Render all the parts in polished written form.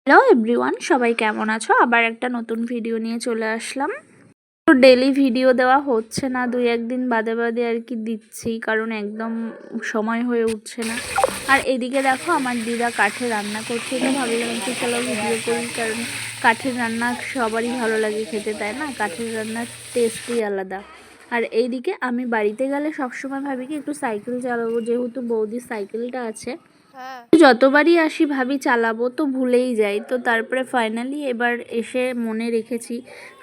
Hello everyone, সবাই কেমন আছো? আবার একটা নতুন ভিডিও নিয়ে চলে আসলাম। তো ডেলি ভিডিও দেওয়া হচ্ছে না, 2-1 দিন বাদে বাদে আর কি দিচ্ছি, কারণ একদম সময় হয়ে উঠছে না। আর এদিকে দেখো আমার দিদা কাঠে রান্না করছে, তো ভাবলাম একটু চলো ভিডিও করি, কারণ কাঠের রান্না সবারই ভালো লাগে খেতে, তাই না? কাঠের রান্নার টেস্টই আলাদা। আর এইদিকে আমি বাড়িতে গেলে সবসময় ভাবি কি একটু সাইকেল চালাবো, যেহেতু বৌদির সাইকেলটা আছে। যতবারই আসি ভাবি চালাবো, তো ভুলেই যাই। তো তারপরে ফাইনালি এবার এসে মনে রেখেছি,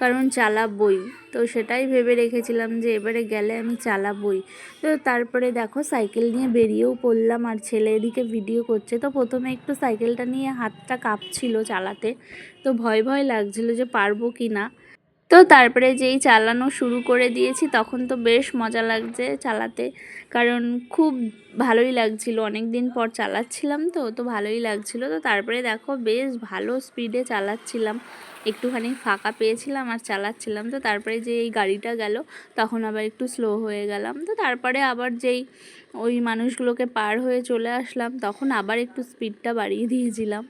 কারণ চালাবই। তো সেটাই ভেবে রেখেছিলাম যে এবারে গেলে আমি চালাবই। তো তারপরে দেখো সাইকেল নিয়ে বেরিয়েও পড়লাম, আর ছেলে এদিকে ভিডিও করছে। তো প্রথমে একটু সাইকেলটা নিয়ে হাতটা কাঁপছিল চালাতে, তো ভয় ভয় লাগছিল যে পারবো কি না। তো তারপরে যেই চালানো শুরু করে দিয়েছি, তখন তো বেশ মজা লাগছে চালাতে, কারণ খুব ভালোই লাগছিল, অনেক দিন পর চালাচ্ছিলাম, তো ভালোই লাগছিল। তো তারপরে দেখো বেশ ভালো স্পিডে চালাচ্ছিলাম, একটুখানি ফাঁকা পেয়েছিলাম আর চালাচ্ছিলাম। তো তারপরে যে এই গাড়িটা গেল, তখন আবার একটু স্লো হয়ে গেলাম। তো তারপরে আবার যেই ওই মানুষগুলোকে পার হয়ে চলে আসলাম, তখন আবার একটু স্পিডটা বাড়িয়ে দিয়েছিলাম।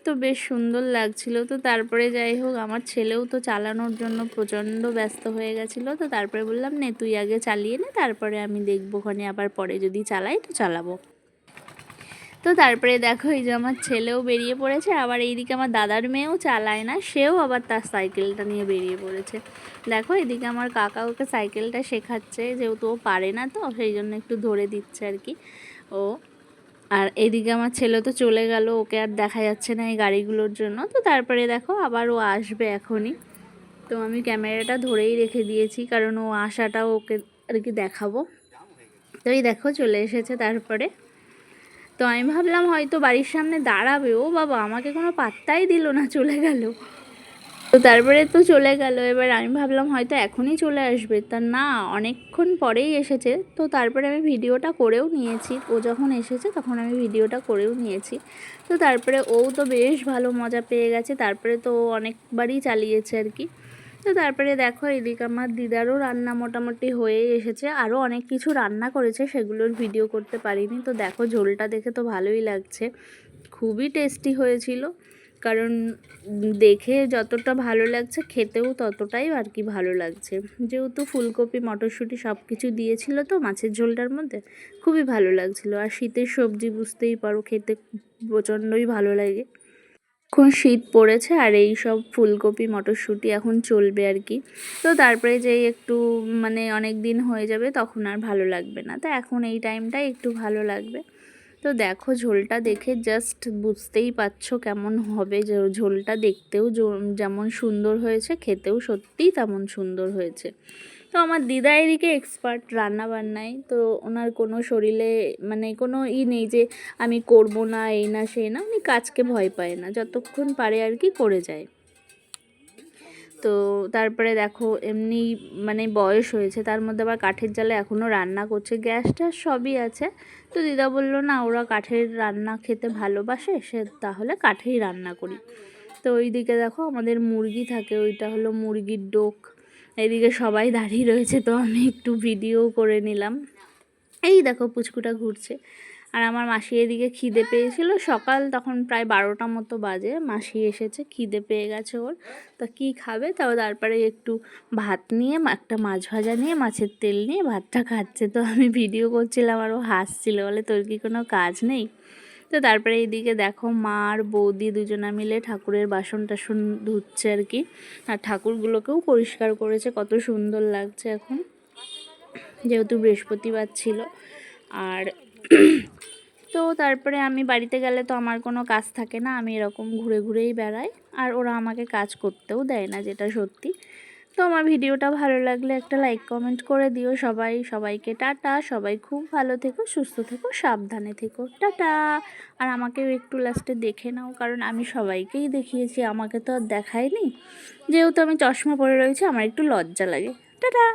তো বেশ সুন্দর লাগছিল। তো তারপরে যাই হোক, আমার ছেলেও তো চালানোর জন্য প্রচণ্ড ব্যস্ত হয়ে গেছিলো। তো তারপরে বললাম নে তুই আগে চালিয়ে নে, তারপরে আমি দেখবো, ওখানে আবার পরে যদি চালাই তো চালাবো। তো তারপরে দেখো এই যে আমার ছেলেও বেরিয়ে পড়েছে, আবার এইদিকে আমার দাদার মেয়েও চালায় না, সেও আবার তার সাইকেলটা নিয়ে বেরিয়ে পড়েছে। দেখো এদিকে আমার কাকা ওকে সাইকেলটা শেখাচ্ছে, যেহেতু ও পারে না, তো সেই জন্য একটু ধরে দিচ্ছে আর কি ও। আর এদিকে আমার ছেলে তো চলে গেল, ওকে আর দেখা যাচ্ছে না এই গাড়িগুলোর জন্য। তো তারপরে দেখো আবার ও আসবে এখনই। তো আমি ক্যামেরাটা ধরেই রেখে দিয়েছি, কারণ ও আসাটাও ওকে আর কি দেখাবো। তো এই দেখো চলে এসেছে। তারপরে তো আমি ভাবলাম হয়তো বাড়ির সামনে দাঁড়াবে, ও বাবা আমাকে কোনো পাত্তাই দিল না, চলে গেল। তো তারপরে তো চলে গেল। এবার আমি ভাবলাম হয়তো এখনই চলে আসবে, তা না, অনেকক্ষণ পরেই এসেছে। তো তারপরে আমি ভিডিওটা করেও নিয়েছি, ও যখন এসেছে তখন আমি ভিডিওটা করেও নিয়েছি। তো তারপরে ও তো বেশ ভালো মজা পেয়ে গেছে, তারপরে তো ও অনেকবারই চালিয়েছে আর কি। তো তারপরে দেখো এদিকে আমার দিদারও রান্না মোটামুটি হয়ে এসেছে, আরও অনেক কিছু রান্না করেছে, সেগুলোর ভিডিও করতে পারিনি। তো দেখো ঝোলটা দেখে তো ভালোই লাগছে, খুবই টেস্টি হয়েছিল, কারণ দেখে যতটা ভালো লাগছে খেতেও ততটাই আর কি ভালো লাগছে, যেহেতু ফুলকপি মটরশুঁটি সব কিছু দিয়েছিল তো মাছের ঝোলটার মধ্যে, খুবই ভালো লাগছিলো। আর শীতের সবজি বুঝতেই পারো, খেতে প্রচণ্ডই ভালো লাগে। এখন শীত পড়েছে আর এই সব ফুলকপি মটরশুঁটি এখন চলবে আর কি। তো তারপরে যেই একটু মানে অনেক দিন হয়ে যাবে তখন আর ভালো লাগবে না, তো এখন এই টাইমটাই একটু ভালো লাগবে। তো দেখো ঝোলটা দেখে জাস্ট বুঝতেই পারছো কেমন হবে, যে ঝোলটা দেখতেও যেমন সুন্দর হয়েছে, খেতেও সত্যিই তেমন সুন্দর হয়েছে। তো আমার দিদা এদিকে এক্সপার্ট রান্না বান্নায়, তো ওনার কোনো শরীরে মানে কোনো নেই যে আমি করব না, এই না সেই না, উনি কাজকে ভয় পায় না, যতক্ষণ পারে আর কি করে যায়। তো তারপরে দেখো এমনি মানে বয়স হয়েছে, তার মধ্যে আবার কাঠের জালে এখনও রান্না করছে, গ্যাসটা সবই আছে। তো দিদা বললো না ওরা কাঠের রান্না খেতে ভালোবাসে, সে তাহলে কাঠেই রান্না করি। তো ওইদিকে দেখো আমাদের মুরগি থাকে, ওইটা হলো মুরগির ডোক। এইদিকে সবাই দাঁড়িয়ে রয়েছে, তো আমি একটু ভিডিও করে নিলাম। এই দেখো পুচকুটা ঘুরছে। আর আমার মাসি এদিকে খিদে পেয়েছিল সকাল, তখন প্রায় 12টা মতো বাজে, মাসি এসেছে, খিদে পেয়ে গেছে ওর। তা কী খাবে, তাও তারপরে একটু ভাত নিয়ে একটা মাছ ভাজা নিয়ে মাছের তেল নিয়ে ভাতটা খাচ্ছে। তো আমি ভিডিও করছিলাম আর ও হাসছিল, বলে তোর কি কোনো কাজ নেই? তো তারপরে এইদিকে দেখো মা আর বৌদি দুজনা মিলে ঠাকুরের বাসন টাসন ধুচ্ছে আর কি, আর ঠাকুরগুলোকেও পরিষ্কার করেছে, কত সুন্দর লাগছে এখন, যেহেতু বৃহস্পতিবার ছিল। আর তো তারপরে আমি বাড়িতে গেলে তো আমার কোনো কাজ থাকে না, আমি এরকম ঘুরে ঘুরেই বেড়াই, আর ওরা আমাকে কাজ করতেও দেয় না, যেটা সত্যি। তো আমার ভিডিওটা ভালো লাগলে একটা লাইক কমেন্ট করে দিও সবাই। সবাইকে টাটা, সবাই খুব ভালো থেকো, সুস্থ থেকো, সাবধানে থেকো, টাটা। আর আমাকেও একটু লাস্টে দেখে নাও, কারণ আমি সবাইকেই দেখিয়েছি, আমাকে তো আর দেখায়নি, যেহেতু আমি চশমা পরে রয়েছি আমার একটু লজ্জা লাগে। টাটা।